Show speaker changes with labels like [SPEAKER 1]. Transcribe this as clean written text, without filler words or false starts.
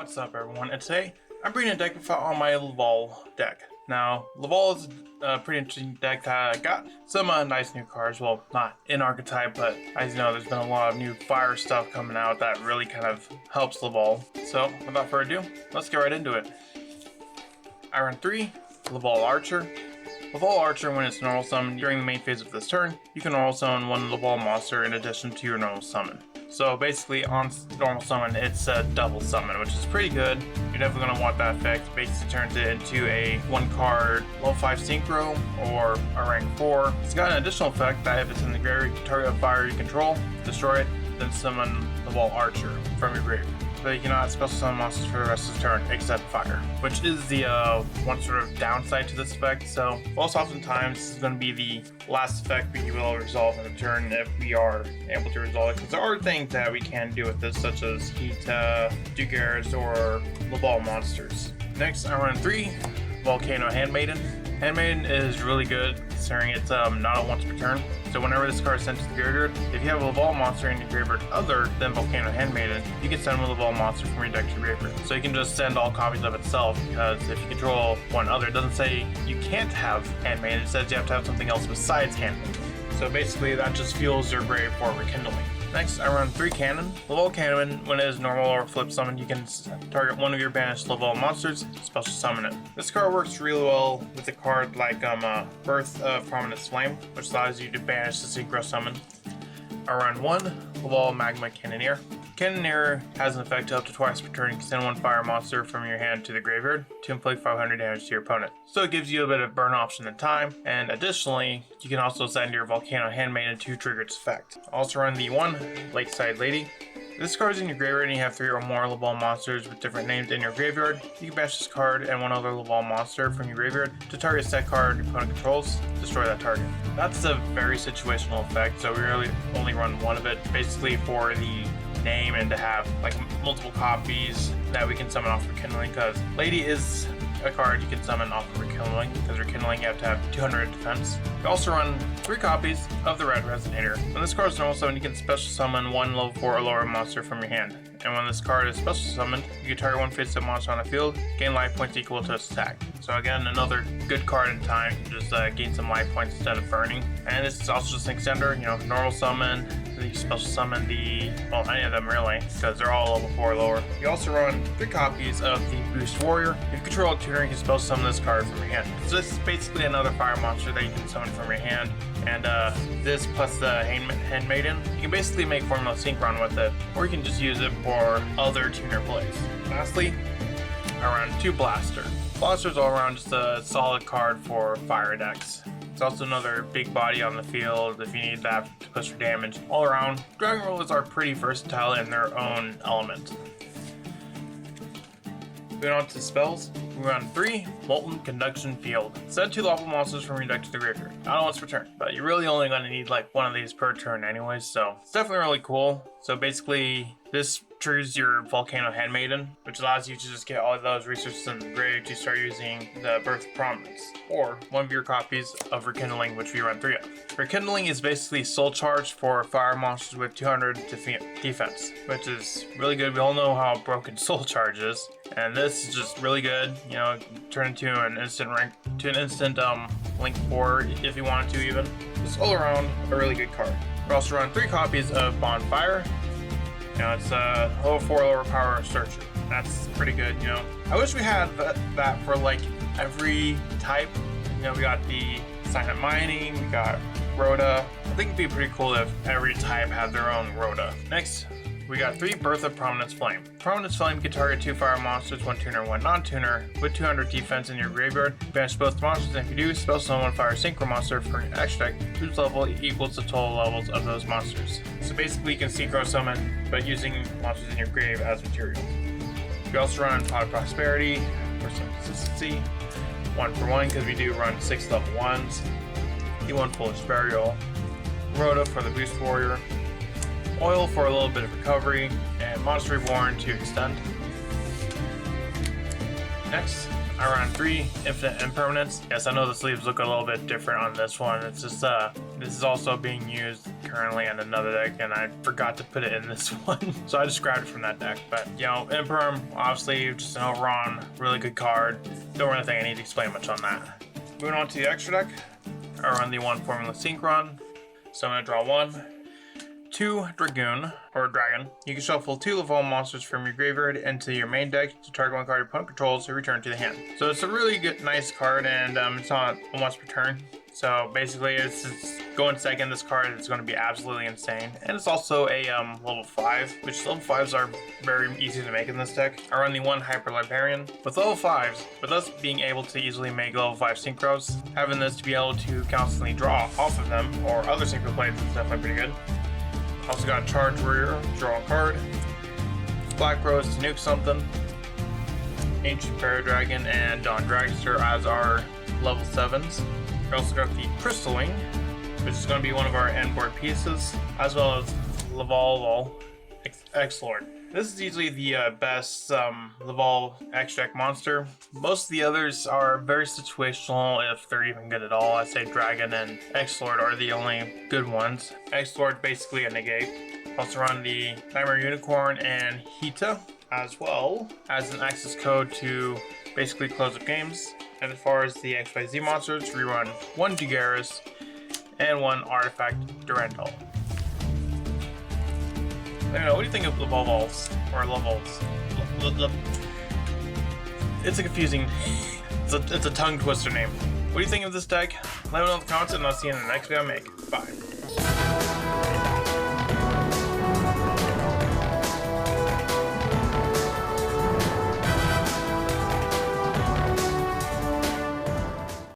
[SPEAKER 1] What's up everyone, and today I'm bringing a deck on my Laval deck. Now, Laval is a pretty interesting deck that got some nice new cards. Well, not in archetype, but as you know, there's been a lot of new fire stuff coming out that really kind of helps Laval. So, without further ado, let's get right into it. I run 3 Laval Archer. Laval Archer, when it's normal summon during the main phase of this turn, you can normal summon 1 Laval monster in addition to your normal summon. So basically on normal summon, it's a double summon, which is pretty good. You're definitely going to want that effect. It basically turns it into a 1 card level 5 synchro or a rank 4. It's got an additional effect that if it's in the graveyard, target of fire you control, destroy it, then summon Laval Archer from your grave. So you cannot special summon monsters for the rest of the turn except fire, which is the one sort of downside to this effect. So most oftentimes this is going to be the last effect we will resolve in the turn if we are able to resolve it, because there are things that we can do with this, such as heat Dugares or Laval monsters. Next, I run 3 Volcano Handmaiden. Handmaiden is really good considering it's not a once per turn. So whenever this card is sent to the graveyard, if you have a Laval monster in your graveyard other than Volcano Handmaiden, you can send a Laval monster from your deck to your graveyard. So you can just send all copies of itself, because if you control one other, it doesn't say you can't have Handmaiden, it says you have to have something else besides Handmaiden. So basically that just fuels your grave for rekindling. Next, I run 3 Cannon. Laval Cannon, when it is normal or flip summon, you can target one of your banished Laval monsters, special summon it. This card works really well with a card like Birth of Prominence Flame, which allows you to banish the synchro summon. I run 1 Laval Magma Cannoneer. Cannoneer has an effect up to twice per turn. You can send 1 fire monster from your hand to the graveyard to inflict 500 damage to your opponent. So it gives you a bit of burn option and time, and additionally, you can also send your Volcano Handmaiden to trigger its effect. Also run the 1 Lakeside Lady. If this card is in your graveyard and you have 3 or more Laval monsters with different names in your graveyard, you can banish this card and 1 other Laval monster from your graveyard to target set card your opponent controls, destroy that target. That's a very situational effect, so we really only run 1 of it, basically for the name and to have like multiple copies that we can summon off Rekindling, because Lady is a card you can summon off of Rekindling, because Rekindling you have to have 200 defense. You also run 3 copies of the Red Resonator. When this card is normal summon, you can special summon 1 level 4 or lower monster from your hand. And when this card is special summoned, you can target 1 face-up monster on the field, gain life points equal to its attack. So again, another good card in time, just gain some life points instead of burning. And this is also just an extender, you know, normal summon, you special summon well, any of them really, because they're all level 4 or lower. You also run 3 copies of the Boost Warrior. If you control a tuner, you can special summon this card from your hand. So this is basically another fire monster that you can summon from your hand. And this plus the Handmaiden, you can basically make Formula Synchron with it, or you can just use it for other tuner plays. Lastly, I run 2 Blaster. Blaster's all around just a solid card for fire decks. It's also another big body on the field if you need that to push for damage. All around, Dragon Rollers are pretty versatile in their own element. Moving on to spells, we run 3 Molten Conduction Field. Send 2 lawful monsters from your deck to the graveyard. Not once per turn, but you're really only going to need like 1 of these per turn anyways, so it's definitely really cool. So basically, this triggers your Volcano Handmaiden, which allows you to just get all of those resources in the grave to start using the Birth of Prominence, or 1 of your copies of Rekindling, which we run 3 of. Rekindling is basically soul charge for fire monsters with 200 defense, which is really good. We all know how broken soul charge is, and this is just really good. You know, turn into an instant link 4 if you wanted to even. Just all around a really good card. We also run 3 copies of Bonfire. You know, it's a level 4 lower power searcher. That's pretty good, you know. I wish we had that for like every type. You know, we got the Silent Mining, we got Rhoda. I think it'd be pretty cool if every type had their own Rhoda. Next, we got 3 Birth of Prominence Flame. Prominence Flame can target 2 fire monsters, 1 tuner, 1 non-tuner, with 200 defense in your graveyard. Banish both monsters, and if you do, special summon 1 fire synchro monster from your extra deck, whose level equals the total levels of those monsters. So basically you can synchro summon, but using monsters in your grave as material. We also run Pot of Prosperity for some consistency. 1 for 1, because we do run 6 level 1s. D1 Foolish Burial. Rhoda for the Boost Warrior. Oil for a little bit of recovery, and Monster Reborn to extend. Next, I run 3 infinite impermanents. Yes, I know the sleeves look a little bit different on this one. It's just this is also being used currently in another deck, and I forgot to put it in this one, so I just grabbed it from that deck. But you know, imperm, obviously just an overall really good card. Don't really think I need to explain much on that. Moving on to the extra deck, I run the 1 Formula Synchron. So I'm gonna draw 1, 2 Dragoon, or Dragon. You can shuffle 2 Laval monsters from your graveyard into your main deck to target one card your opponent controls to return to the hand. So it's a really good, nice card, and it's not a once per turn. So basically, it's going second. This card is going to be absolutely insane, and it's also a level 5, which level 5s are very easy to make in this deck. I run the 1 Hyper Librarian. With level 5s, with us being able to easily make level 5 synchros, having this to be able to constantly draw off of them or other synchro plays is definitely pretty good. Also got Charge Warrior, draw a card, Black Rose to nuke something, Ancient Paradragon, and Dawn Dragster as our level 7s. We also got the Crystal Wing, which is going to be one of our end board pieces, as well as Laval X-Lord. This is usually the best Laval X-Deck monster. Most of the others are very situational, if they're even good at all. I'd say Dragon and X-Lord are the only good ones. X-Lord basically a negate. Also run the Nightmare Unicorn and Hita, as well as an access code to basically close up games. And as far as the XYZ monsters, we run 1 Dugaris and 1 Artifact Durandal. I don't know, what do you think of Lavals or Lavals? It's a confusing, it's a tongue twister name. What do you think of this deck? Let me know in the comments, and I'll see you in the next video I make. Bye.